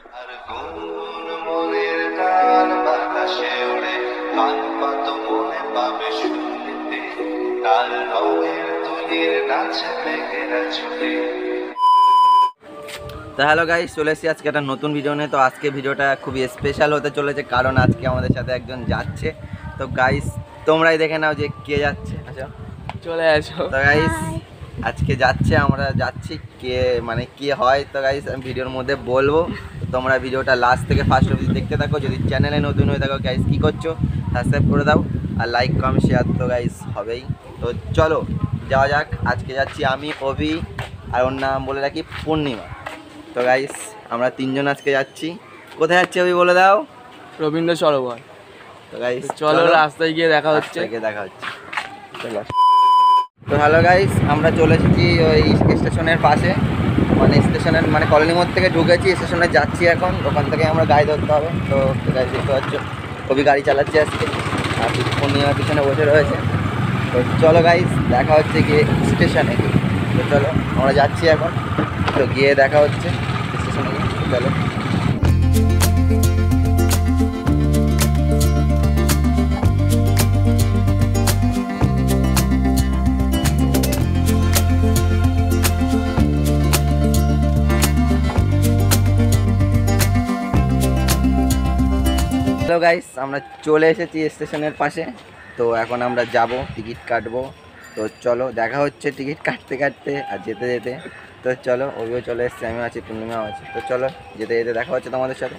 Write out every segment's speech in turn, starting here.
তো hello guys, চলে এসেছি আজকে একটা নতুন ভিডিও নিয়ে। তো আজকে ভিডিওটা খুবই স্পেশাল হতে চলেছে, কারণ আজকে আমাদের সাথে একজন যাচ্ছে। তো গাইস তোমরাই দেখে নাও যে কে যাচ্ছে। আচ্ছা চলে আসো। তো গাইস আজকে যাচ্ছে, আমরা যাচ্ছি, কে মানে কে হয় তো গাইস আমি ভিডিওর মধ্যে বলবো। তো তোমরা ভিডিওটা লাস্ট থেকে ফার্স্ট অবধি দেখতে থাকো। যদি চ্যানেলে নতুন হয়ে থাকো গাইস কী করছো, সাবস্ক্রাইব করে দাও আর লাইক কমেন্ট শেয়ার তো গাইস হবেই। তো চলো যাওয়া যাক। আজকে যাচ্ছি আমি, অভি, আর ওর নাম বলে রাখি পূর্ণিমা। তো গাইস আমরা তিনজন আজকে যাচ্ছি। কোথায় যাচ্ছি অভি বলে দাও? রবীন্দ্র সরোবর। তো গাইস চলো রাস্তায় গিয়ে দেখা হচ্ছে। চলো। তো হ্যালো গাইস, আমরা চলে এসেছি ওই স্টেশনের পাশে, মানে স্টেশনের মানে কলোনি মোড় থেকে ঢুকেছি, স্টেশনে যাচ্ছি এখন। ওখান থেকে আমরা গাড়ি ধরতে হবে। তো গাড়ি দেখতে পাচ্ছ কবি গাড়ি চালাচ্ছে আজকে, আর পূর্ণিমার পিছনে বসে রয়েছে। তো চলো গাইস দেখা হচ্ছে গিয়ে স্টেশনে। তো চলো আমরা যাচ্ছি এখন, তো গিয়ে দেখা হচ্ছে স্টেশনে গিয়ে। চলো হ্যালো গাইস, আমরা চলে এসেছি স্টেশনের পাশে। তো এখন আমরা যাব, টিকিট কাটবো। তো চলো দেখা হচ্ছে টিকিট কাটতে কাটতে আর যেতে যেতে। তো চলো, ওইও চলে এসছে, আমিও আছি, পূর্ণিমাও আছে। তো চলো যেতে যেতে দেখা হচ্ছে তোমাদের সাথে।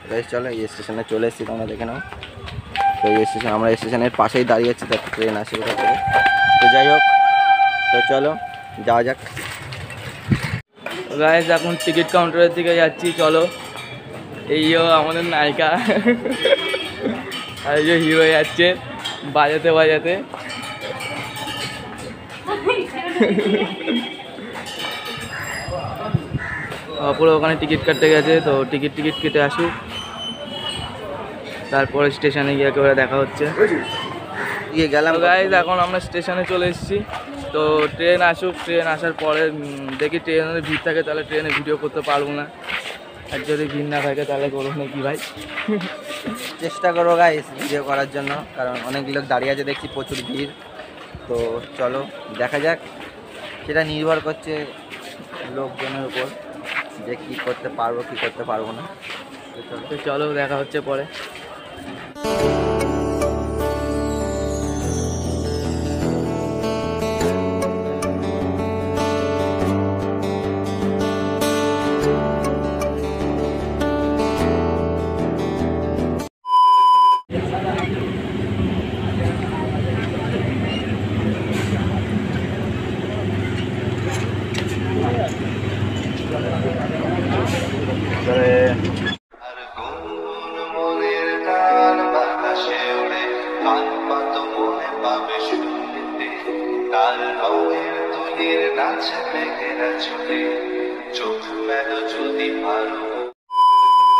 গাইস চলো, এই স্টেশনে চলে এসেছি, তোমরা দেখে নাও। তো এই স্টেশন, আমরা স্টেশনের পাশেই দাঁড়িয়ে আছি, তার ট্রেন আসে ওটা থেকে। তো যাই হোক, তো চলো যাওয়া যাক। গাইস এখন টিকিট কাউন্টারের দিকে যাচ্ছি, চলো। এইও আমাদের নায়িকা আর এই যে হিরো যাচ্ছে বাজাতে বাজাতে। পুরো ওখানে টিকিট কাটতে গেছে, তো টিকিট কেটে আসুক, তারপরে স্টেশনে গিয়ে একেবারে দেখা হচ্ছে। গিয়ে গেলাম গাইস এখন আমরা স্টেশনে চলে এসেছি। তো ট্রেন আসুক, ট্রেন আসার পরে দেখি ট্রেনের ভিড় থাকে তাহলে ট্রেনে ভিডিও করতে পারবো না, আর যদি ভিড় না থাকে তাহলে করবো নাকি ভাই। চেষ্টা করবো গাইস ভিডিও করার জন্য, কারণ অনেক লোক দাঁড়িয়ে আছে দেখছি, প্রচুর ভিড়। তো চলো দেখা যাক, সেটা নির্ভর করছে লোকজনের উপর যে কী করতে পারবো কী করতে পারবো না। তো চলো দেখা হচ্ছে পরে।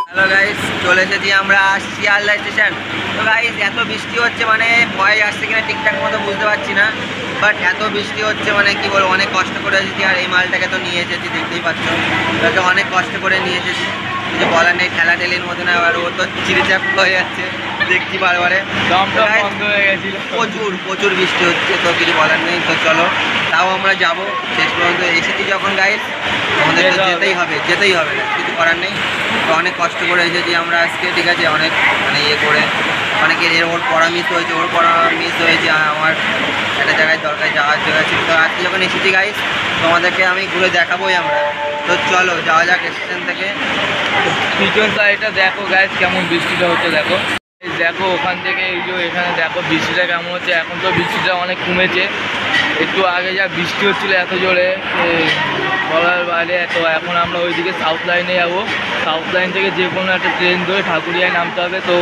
হ্যালো গাইস, চলে এসেছি আমরা শিয়ালদা স্টেশন। তো গাইস এত বৃষ্টি হচ্ছে, মানে ভয় আসছে কিনা ঠিকঠাক মতো বুঝতে পারছি না, বাট এত বৃষ্টি হচ্ছে মানে কি বলবো, অনেক কষ্ট করে এসেছি। আর এই মালটাকে তো নিয়ে এসেছি, দেখতেই পাচ্ছ, ওটাকে অনেক কষ্ট করে নিয়ে এসেছি। কিছু বলার নেই, ঠেলাঠেলির মতো না, আর ও তো চিড়িচাপ হয়ে যাচ্ছে দেখছি বারবারে। প্রচুর বৃষ্টি হচ্ছে, তো কিছু বলার নেই। তো চলো তাও আমরা যাব, শেষ পর্যন্ত এসেছি যখন গাইস আমাদের তো যেতেই হবে না, কিছু করার নেই। তো অনেক কষ্ট করে এসেছি আমরা আজকে, ঠিক আছে, অনেক মানে ইয়ে করে, অনেকের ওর পড়া মিস হয়েছে, আমার একটা জায়গায় দরকার যাওয়ার জায়গা ছিল। তো আজকে যখন এসেছি গাইস তোমাদেরকে আমি ঘুরে দেখাবোই আমরা। তো চলো যাওয়া যাক স্টেশন থেকে। পিছন সাইডটা দেখো গাইস কেমন বৃষ্টিটা হচ্ছে, দেখো ওখান থেকে এই যে এখানে দেখো বৃষ্টিটা কেমন হচ্ছে। এখন তো বৃষ্টিটা অনেক কমেছে, একটু আগে যা বৃষ্টি হচ্ছিলো এত জোরে বলার বাইরে। তো এখন আমরা ওইদিকে সাউথ লাইনে যাবো, সাউথ লাইন থেকে যে কোনো একটা ট্রেন ধরে ঠাকুরিয়ায় নামতে হবে। তো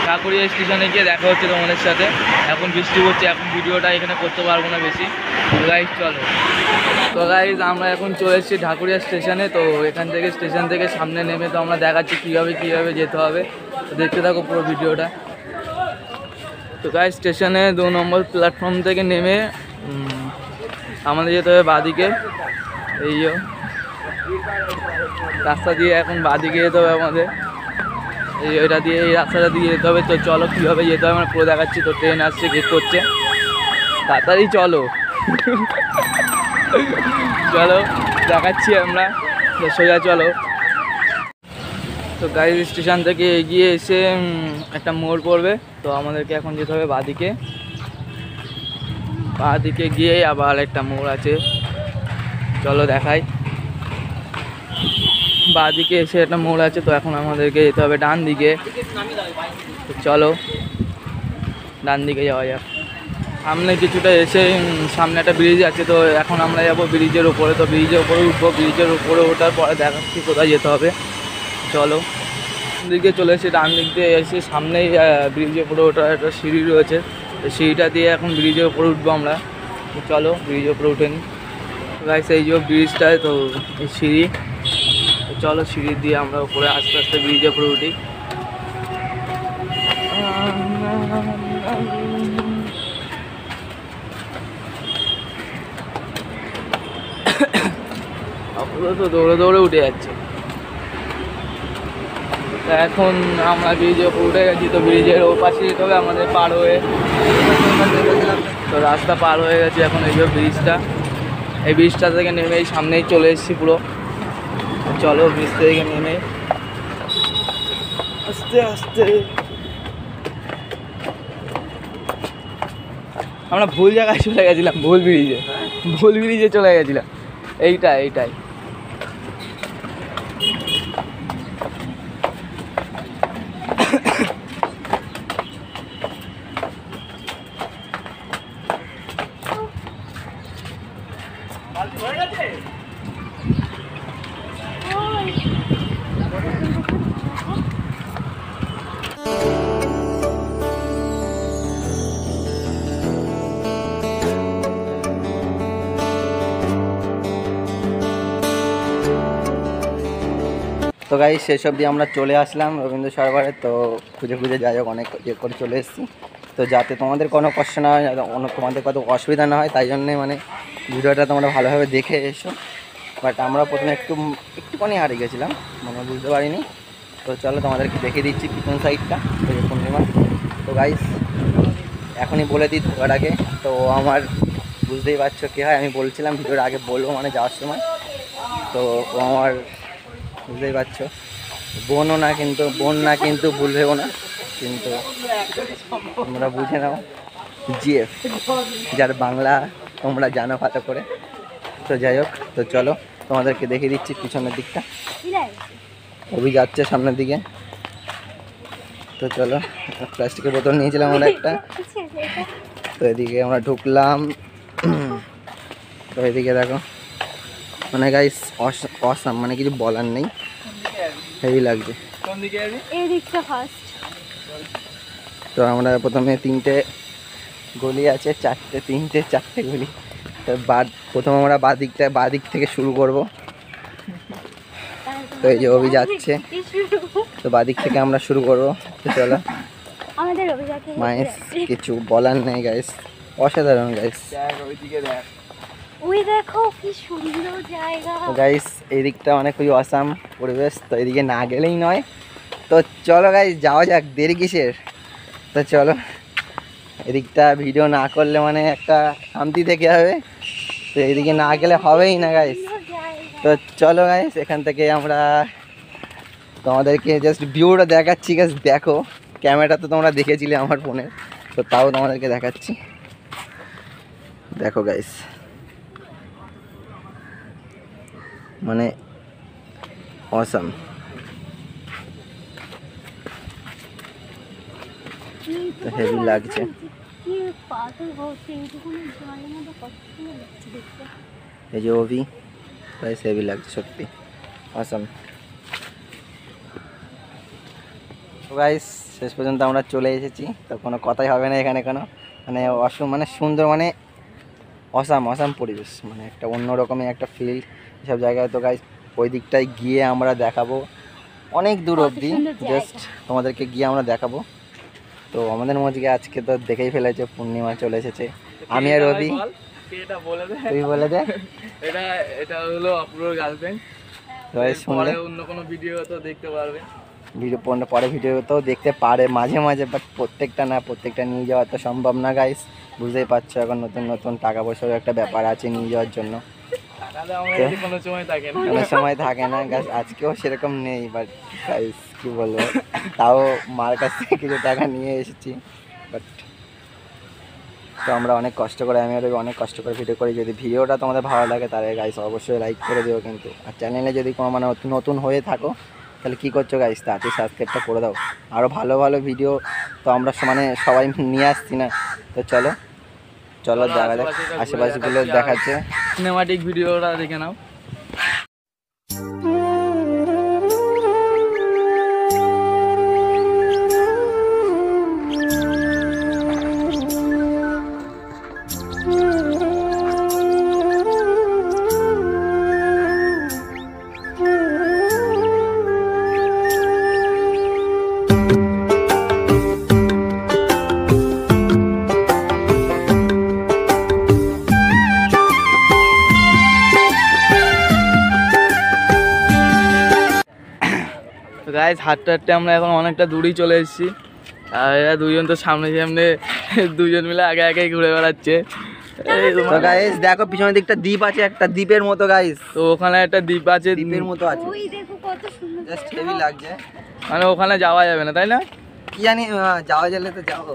ঠাকুরিয়া স্টেশনে গিয়ে দেখা হচ্ছে তোমাদের সাথে। এখন বৃষ্টি হচ্ছে, এখন ভিডিওটা এখানে করতে পারবো না বেশি। গাইস চলো। তো গাইস আমরা এখন চলে এসেছি ঠাকুরিয়া স্টেশনে। তো এখান থেকে স্টেশন থেকে সামনে নেমে তো আমরা দেখাচ্ছি কীভাবে যেতে হবে। তো দেখতে থাকো পুরো ভিডিওটা। তো গাইস স্টেশনে 2 নম্বর প্ল্যাটফর্ম থেকে নেমে আমাদের যেতে হবে বাঁদিকে। এই রাস্তা দিয়ে এখন বাঁদিকে যেতে হবে আমাদের, এটা দিয়ে এই রাস্তাটা দিয়ে যেতে হবে। তো চলো কীভাবে যেতে হবে আমরা পুরো দেখাচ্ছি। তো ট্রেন আসছে, গেট করছে, তাড়াতাড়ি চলো চলো দেখাচ্ছি আমরা, সোজা চলো। তো গাড়ি স্টেশন থেকে এগিয়ে এসে একটা মোড় পড়বে, তো আমাদেরকে এখন যেতে হবে বাঁদিকে। বাঁদিকে গিয়ে আবার একটা মোড় আছে, চলো দেখাই। বাঁদিকে এসে একটা মোড় আছে, তো এখন আমাদেরকে যেতে হবে ডান দিকে। তো চলো ডান দিকে যাওয়া যাক। সামনে কিছুটা এসে সামনে একটা ব্রিজ আছে, তো এখন আমরা যাবো ব্রিজের উপরে। তো ব্রিজের উপরে উঠবো, ব্রিজের উপরে ওঠার পরে দেখাচ্ছি কোথায় যেতে হবে। চলো দিকে চলে এসে ডান দিক দিয়ে এসে সামনেই ব্রিজের উপরে ওঠার একটা সিঁড়ি রয়েছে, তো সিঁড়িটা দিয়ে এখন ব্রিজের উপরে উঠবো আমরা। তো চলো ব্রিজের উপরে উঠে নিই। গাইস এই যে ব্রিজটায়, তো এই সিঁড়ি, তো চলো সিঁড়ি দিয়ে আমরা উপরে আস্তে আস্তে ব্রিজের উপরে উঠি। পুরো তো দৌড়ে দৌড়ে উঠে যাচ্ছে। তো এখন আমরা ব্রিজের উপর উঠে গেছি, তো ব্রিজের ও পাশে যেতে হবে আমাদের পার হয়ে। তো রাস্তা পার হয়ে গেছে এখন, এই যে ব্রিজটা, এই ব্রিজটা থেকে নেমেই সামনেই চলে এসেছি পুরো। চলো ব্রিজ থেকে নেমে আস্তে আস্তে, আমরা ভুল জায়গায় চলে গেছিলাম, ভুল ব্রিজে চলে গেছিলাম। এইটাই তো গাইস শেষ অবধি আমরা চলে আসলাম রবীন্দ্র সরোবরে। তো খুঁজে খুঁজে যাই হোক অনেক ইয়ে করে চলে এসেছি। তো যাতে তোমাদের কোনো কষ্ট না হয়, তোমাদের কত অসুবিধা না হয়, তাই জন্যে মানে ভিডিওটা তোমরা ভালোভাবে দেখে এসো। বাট আমরা প্রথমে একটুখানি হারিয়ে গেছিলাম, মানে বুঝতে পারিনি। তো চলো তোমাদেরকে দেখিয়ে দিচ্ছি পিছন সাইডটা, তো পূর্ণিমা। তো গাইস এখনই বলে দিই ঢোকার আগে, তো আমার বুঝতেই পারছো কী হয়, আমি বলছিলাম ভিডিওর আগে বলবো মানে যাওয়ার সময়। তো ও আমার বুঝতেই পারছো বোন না কিন্তু ভুল ভেবো না, কিন্তু তোমরা বুঝে নাও জিএফ, যার বাংলা তোমরা জানো ভালো করে। তো যাই হোক, তো চলো তোমাদেরকে দেখিয়ে দিচ্ছি পিছনের দিকটা। অভি যাচ্ছে সামনের দিকে। তো চলো, প্লাস্টিকের বোতল নিয়েছিলাম আমরা একটা, তো এদিকে আমরা ঢুকলাম। তো এদিকে দেখো মানে গাইস অসাম, মানে কিছু বলার নেই, হেভি লাগছে। তো আমরা প্রথমে গলি আছে, চারটে গলি। তো প্রথমে আমরা বাদিক থেকে শুরু করব। তো এই যে অভি যাচ্ছে, তো বাদিক থেকে আমরা শুরু করব। তো চলো, মায়ের কিছু বলার নেই গাইস, অসাধারণ গাইস। ওই দেখো কি সুন্দর জায়গা। তো গাইস এই দিকটা মানে খুবই অসাম পরিবেশ, তো এদিকে না গেলেই নয়। তো চলো গাইস যাওয়া যাক, দেরি কিসের। তো চলো, এদিকটা ভিডিও না করলে মানে একটা শান্তি থেকে হবে, তো এদিকে না গেলে হবেই না গাইস। তো চলো গাইস, এখান থেকে আমরা তোমাদেরকে জাস্ট ভিউটা দেখাচ্ছি গাইস। দেখো ক্যামেরা তো তোমরা দেখেছিলে আমার ফোনে, তো তাও তোমাদেরকে দেখাচ্ছি। দেখো গাইস, মানে অসাম। তো হেভি লাগছে। এই যে অভি, গাইস হেভি লাগছে সত্যি, অসাম। তো গাইস শেষ পর্যন্ত আমরা চলে এসেছি, তো কোনো কথাই হবে না এখানে কোনো, মানে মানে সুন্দর, মানে অসাম পরিবেশ, মানে একটা অন্যরকমই একটা ফিল এসব জায়গায়। তো গাইস ওই দিকটায় গিয়ে আমরা দেখাবো, অনেক দূর অবধি জাস্ট তোমাদেরকে গিয়ে আমরা দেখাবো। তো আমাদের মধ্যে আজকে তো দেখেই ফেলেছে, পূর্ণিমা চলে এসেছে, আমি আর রবি। তুই বলে দে। এটা হলো অপূর্বর গার্লফ্রেন্ড। সবাই শুনলে অন্য কোনো ভিডিও তো দেখতে পারবে। ভিডিও পরে ভিডিওতেও দেখতে পারে মাঝে মাঝে, বাট প্রত্যেকটা নিয়ে যাওয়া তো সম্ভব না গাইস, বুঝতেই পারছো এখন নতুন নতুন টাকা পয়সার একটা ব্যাপার আছে নিয়ে যাওয়ার জন্য, কোনো সময় থাকে না। কোনো সময় থাকে না গাইস, আজকেও সেরকম নেই, বাট গাইস কি বলবো, তাও মার কাছ থেকে কিছু টাকা নিয়ে এসেছি। বাট তো আমরা অনেক কষ্ট করে, আমি অনেক কষ্ট করে ভিডিও করি। যদি ভিডিওটা তোমাদের ভালো লাগে তাহলে গাইস অবশ্যই লাইক করে দিও কিন্তু। আর চ্যানেলে যদি কোনো মানে নতুন হয়ে থাকো তাহলে কী করছো গাইস, তাড়াতাড়ি সাবস্ক্রাইবটা করে দাও। আরও ভালো ভালো ভিডিও তো আমরা মানে সবাই নিয়ে আসছি না, তো চলো দেখা যাক আশেপাশেগুলো দেখাচ্ছে। সিনেমাটিক ভিডিওটা দেখে নাও। গাইস হাঁটতে হাঁটতে আমরা এখন অনেকটা দূরেই চলে এসেছি। আর এরা দুজন তো সামনে দুজন মিলে আগে আগে ঘুরে বেড়াচ্ছে। তো গাইস দেখো পিছনের দিকটা দ্বীপ আছে, একটা দ্বীপের মতো গাইস, তো ওখানে একটা দ্বীপ আছে, দ্বীপের মতো আছে, ওই দেখো কত সুন্দর জাস্ট হেভি লাগছে। মানে ওখানে যাওয়া যাবে না তাই না? কি জানি যাওয়া গেলে তো যাবো,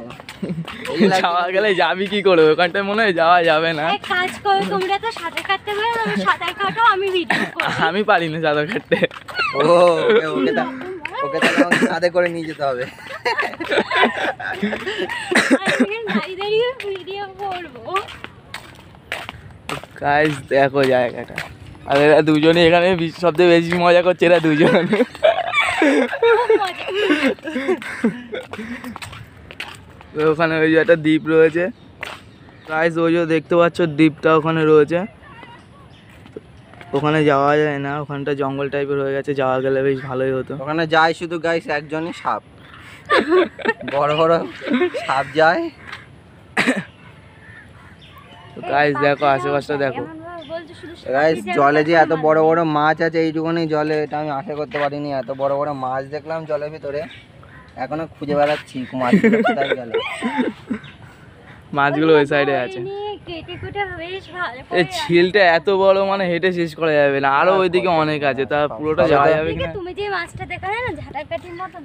যাওয়া গেলে যাবি কি করে, ওখানটায় মনে হয় যাওয়া যাবে না। এক কাজ করো, তোমরা তো সাঁতার কাটতে পারো, আমি সাঁতার কাটো, আমি ভিডিও করি। আমি পারি না সাঁতার কাটতে। ওকে তাহলে আমাকে সাথে করে নিয়ে যেতে হবে। আমি দাঁড়িয়ে দাঁড়িয়ে ভিডিও করবো। গাইস দেখো জায়গাটা, আর এরা দুজনে এখানে সবচেয়ে বেশি মজা করছে, এরা দুজন। ওখানে ওই যে একটা দ্বীপ রয়েছে গাইস, ওই যে দেখতে পাচ্ছ দ্বীপটা ওখানে রয়েছে। ওখানে যাওয়া যায় না, ওখানটা জঙ্গল টাইপের হয়ে গেছে, যাওয়া গেলে বেশ ভালোই হতো। ওখানে যায় শুধু গাইস একজনই সাপ, বড় বড় সাপ যায়। গাইস দেখো আশেপাশটা দেখো গাইস জলে যে এত বড় বড় মাছ আছে এইটুকুনি জলে, এটা আমি আশা করতে পারিনি। এত বড় বড় মাছ দেখলাম জলের ভিতরে, এখনো খুঁজে বেড়াচ্ছি মাছগুলো কোথায় গেল। মাছগুলো ওই সাইডে আছে। এই ঝিলটা এত বড়, মানে হেঁটে শেষ করা যাবে না, আরো ওইদিকে অনেক আছে, তা পুরোটা যাওয়া যাবে কিনা। তুমি যে মাছটা দেখালে না ঝাঁটাকাঠির মতন,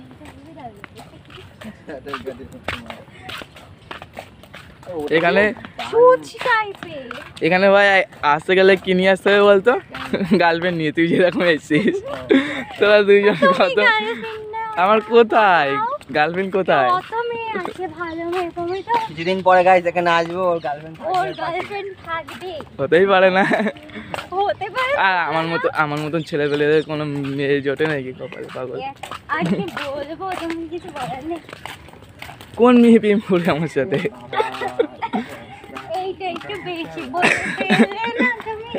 এখানে সুচ টাইপের। এখানে ভাই আসতে গেলে কি নিয়ে আসতে হবে বলতো? গার্লফ্রেন্ড নিয়ে, তুই যেরকম এসেছিস তোরা দুইজন কত। আমার কোথায় গার্লফ্রেন্ড, কোথায়? কত মেয়ে আছে ভালো মেয়ে, তুমি তো কিছুদিন পরে গাইস এখানে আসবো, ওর গার্লফ্রেন্ড থাকবে। হতেই পারে না। হতে পারে। আর আমার মতন ছেলে পেলেদের কোনো মেয়ে জোটে নাকি কপালে, পাগল। আর কি বলবো, তুমি কিছু বলার নেই। কোন মেয়ে প্রেম করে আমার সাথে? এইটা একটু বেশি বলতে পেলে না তুমি।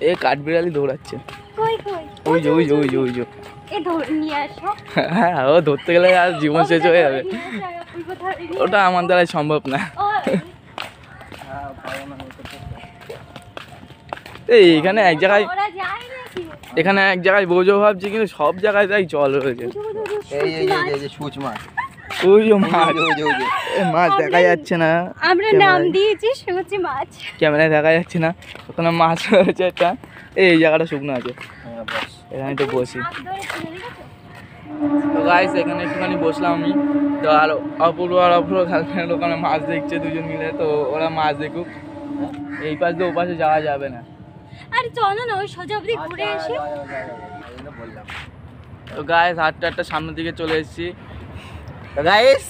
এ কাঠবিড়ালি দৌড়াচ্ছে। কই কই? ওই যে ওই যে ওই যে ওই যে। এ ধরে নিয়ে আসো। হ্যাঁ, ও ধরতে গেলে আর জীবন শেষ হয়ে যাবে। ওটা আমার দ্বারা সম্ভব না। এই এখানে এক জায়গায়, এখানে এক জায়গায় বোঝো ভাবছি, কিন্তু সব জায়গায় তাই জল রয়েছে। এই যে সুচ মাছ, ওই যে মাছ, মাছ দেখা যাচ্ছে না। আমরা নাম দিয়েছি সুচ মাছ। ক্যামেরায় দেখা যাচ্ছে না, ওখানে মাছ রয়েছে একটা। এই জায়গাটা শুকনো আছে, এখানে একটু বসি। তো গাইস এখানে একটুখানি বসলাম আমি, তো আর অপূর্ব গার্লফ্রেন্ড ওখানে মাছ দেখছে দুজন মিলে, তো ওরা মাছ দেখুক। এই পাশ দিয়ে ও পাশে যাওয়া যাবে না। আরে চলো না, ওই সোজা অবধি ঘুরে এসে। তো গাইস হাটটা সামনের দিকে চলে এসেছি। তো গাইস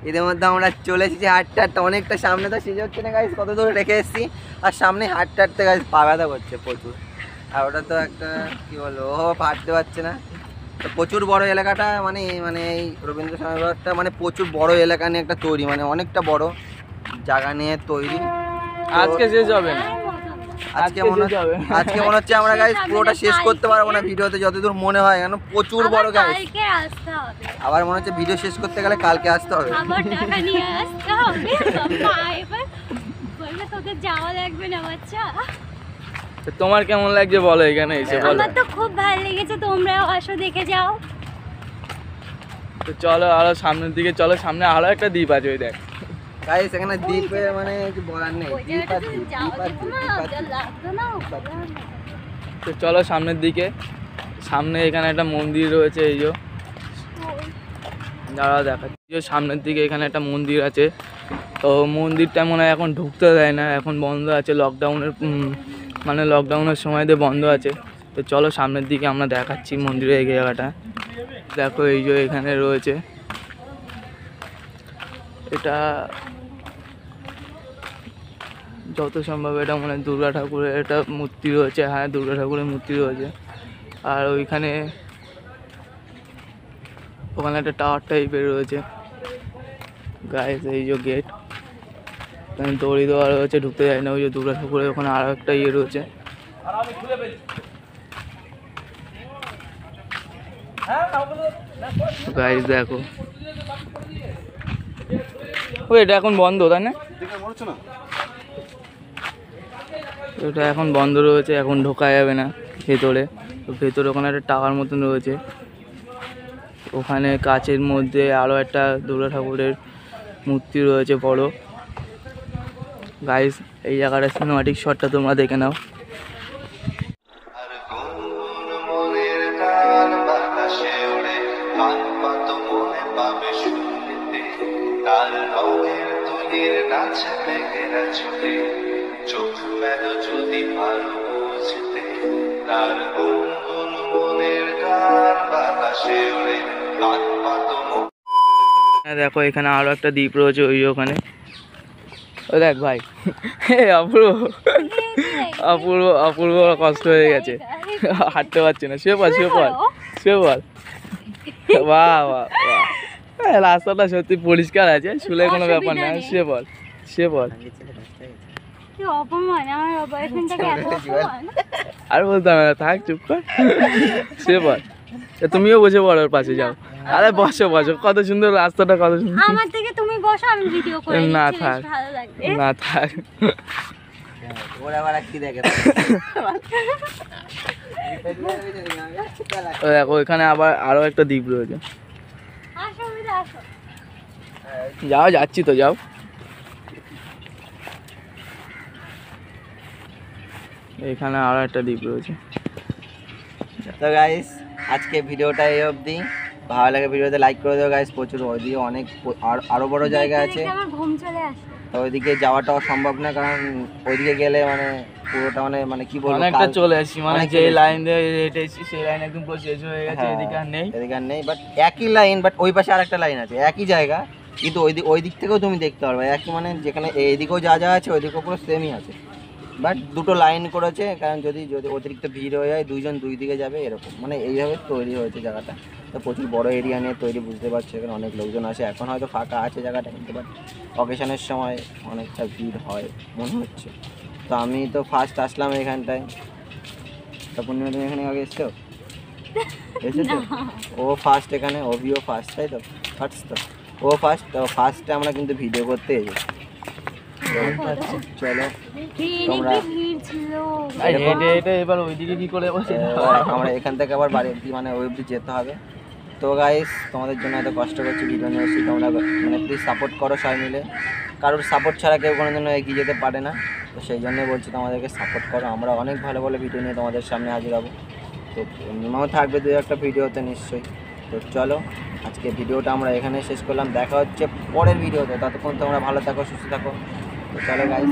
এদের মধ্যে আমরা চলে এসেছি হাটটা অনেকটা সামনে, তো সিজে হচ্ছে না গাইস, কত দূরে রেখে এসেছি। আর সামনে হাটতে গাইস পা ব্যথা করছে প্রচুর। আর ওটা তো একটা কি বলবো, ও হাঁটতে পারছে না। তো প্রচুর বড় এলাকাটা, মানে এই রবীন্দ্র সরোবরটা মানে প্রচুর বড় এলাকা নিয়ে একটা তৈরি, মানে অনেকটা বড় জায়গা নিয়ে তৈরি। আজকে শেষ হবে না, আজকে মনে হচ্ছে আমরা গাইস পুরোটা শেষ করতে পারবো না ভিডিওতে, যতদূর মনে হয়, কারণ প্রচুর বড় গাইস। কালকে আসতে হবে, আবার মনে হচ্ছে ভিডিও শেষ করতে গেলে কালকে আসতে হবে, আবার টাকা নিয়ে আসতে হবে। বাবা এবার বললে তোদের যাওয়া লাগবে না বাচ্চা। তো তোমার কেমন লাগছে বলো এখানে এসে বলো। আমার তো খুব ভালো লেগেছে, তোমরাও আসো দেখে যাও। তো চলো আরো সামনের দিকে চলো, সামনে আরো একটা দ্বীপ আছে ওই দেখ গাইস। এখানে দ্বীপে মানে কিছু বলার নেই, ওই দ্বীপ আর জায়গাটা দ্বীপ, যাওয়া দ্বীপ আর যেত দ্বীপ, না, দ্বীপ আর যা দ্বীপ। লাগতো না। তো চলো সামনের দিকে। সামনে এখানে একটা মন্দির রয়েছে, এই যে দাঁড়া দেখাচ্ছি, যে সামনের দিকে এখানে একটা মন্দির আছে। তো মন্দিরটা মনে হয় এখন ঢুকতে দেয় না, এখন বন্ধ আছে লকডাউনের, মানে লকডাউনের সময় দিয়ে বন্ধ আছে। তো চলো সামনের দিকে আমরা দেখাচ্ছি মন্দিরের এই জায়গাটা। দেখো এই যে এখানে রয়েছে, এটা যত সম্ভব এটা মানে দুর্গা ঠাকুরের একটা মূর্তি রয়েছে। হ্যাঁ, দুর্গা ঠাকুরের মূর্তি রয়েছে। আর ওইখানে ওখানে একটা টাওয়ার টাইপের রয়েছে গাইস। এই যে গেট, এখানে দড়ি দেওয়া রয়েছে, ঢুকতে যায় না। ওই যে দুর্গা ঠাকুরের ওখানে আরও একটা ইয়ে রয়েছে। গাইস দেখো, ও এটা এখন বন্ধ তাই না? এটা এখন বন্ধ রয়েছে, এখন ঢোকা যাবে না ভেতরে। তো ভেতরে ওখানে একটা টাওয়ার মতন রয়েছে, ওখানে কাচের মধ্যে আরও একটা দুর্গা ঠাকুরের মূর্তি রয়েছে বড়। গাইস এই জায়গাটা সিনেমাটিক শটটা তোমরা দেখে নাও। দেখো এখানে আরো একটা দ্বীপ রয়েছে, ওই ওখানে ওই দেখ ভাই। অপূর্ব অপূর্ব অপূর্ব কষ্ট হয়ে গেছে, হাঁটতে পারছে না। শুয়ে পড় শুয়ে পড় শুয়ে পড়। বাহ বাহ বাহ, রাস্তাটা সত্যি পরিষ্কার আছে, শুলে কোনো ব্যাপার না। শুয়ে পড় শুয়ে পড়। অপমান, আমার বয়ফ্রেন্ডটাকে এত অপমান। আর বলতাম না, থাক চুপ কর, শুয়ে পড়। তুমিও বসে পড়ো ওর পাশে, যাও। আরে বসো বসো, কত সুন্দর রাস্তাটা, কত সুন্দর। আমার থেকে তুমি বসো, আমি ভিডিও করে না নিচ্ছি, থাক, বেশ ভালো লাগবে। না থাক। ওরা আবার কি দেখে? ও দেখো এখানে আবার আরো একটা দ্বীপ রয়েছে। আসো ভিতরে আসো। যাও, যাচ্ছি তো, যাও। এখানে আরো একটা দ্বীপ রয়েছে। তো গাইস আজকে ভিডিওটা এই অবধি। ভালো লাগে ভিডিওতে লাইক করে দেবো গাইস। প্রচুর ওইদিকে অনেক আরো বড় জায়গা আছে, আমার ঘুম চলে আসে। তো ওইদিকে যাওয়াটাও সম্ভব না, কারণ ওইদিকে গেলে মানে পুরোটা মানে কি বলবো, অনেকটা চলে আসছি, মানে অনেক যে চলে লাইন দিয়ে হেঁটে এসেছি সেই লাইন একদম পুরো শেষ হয়ে গেছে। হ্যাঁ, এদিকে আর নেই, এদিকে আর নেই, বাট একই লাইন, বাট ওই পাশে আরেকটা লাইন আছে, একই জায়গা, কিন্তু ওই দিক থেকেও তুমি দেখতে পারবে একই, মানে যেখানে এইদিকেও যা যা আছে ওইদিকেও পুরো সেমই আছে, বাট দুটো লাইন করেছে, কারণ যদি অতিরিক্ত ভিড় হয়ে যায় দুইজন দুই দিকে যাবে এরকম, মানে এইভাবে তৈরি হয়েছে জায়গাটা। তো প্রচুর বড় এরিয়া নিয়ে তৈরি, বুঝতে পারছো, এখানে অনেক লোকজন আসে। এখন হয়তো ফাঁকা আছে জায়গাটা, কিন্তু বাট অকেশনের সময় অনেকটা ভিড় হয় মনে হচ্ছে। তো আমি তো ফার্স্ট আসলাম এখানটায়। তো পূর্ণিমা তুমি এখানে আগে এসছো? এসেছো? ও ফার্স্ট এখানে, অভিও ফার্স্ট, তাই তো? ফার্স্ট তো ও ফার্স্ট, তো ফার্স্টে আমরা কিন্তু ভিডিও করতে এসেছি। চলো তোমরা ভিড় ছিল। হেঁটে হেঁটে এবার ওইদিকে কি করে বসে। আমরা এখান থেকে আবার বাড়ি অব্দি, মানে ওই অব্দি যেতে হবে। তো গাইস তোমাদের জন্য এত কষ্ট করছি ভিডিও নিয়ে এসেছি, তোমরা মানে প্লিজ সাপোর্ট করো সবাই মিলে। কারোর সাপোর্ট ছাড়া কেউ কোনো জন্য এগিয়ে যেতে পারে না, তো সেই জন্যই বলছি তোমাদেরকে সাপোর্ট করো। আমরা অনেক ভালো ভালো ভিডিও নিয়ে তোমাদের সামনে হাজির হবো। তো মিনিমাম থাকবে দু একটা ভিডিওতে নিশ্চয়ই। তো চলো আজকে ভিডিওটা আমরা এখানে শেষ করলাম, দেখা হচ্ছে পরের ভিডিওতে। ততক্ষণ তোমরা ভালো থাকো, সুস্থ থাকো। তো চলো গাইস।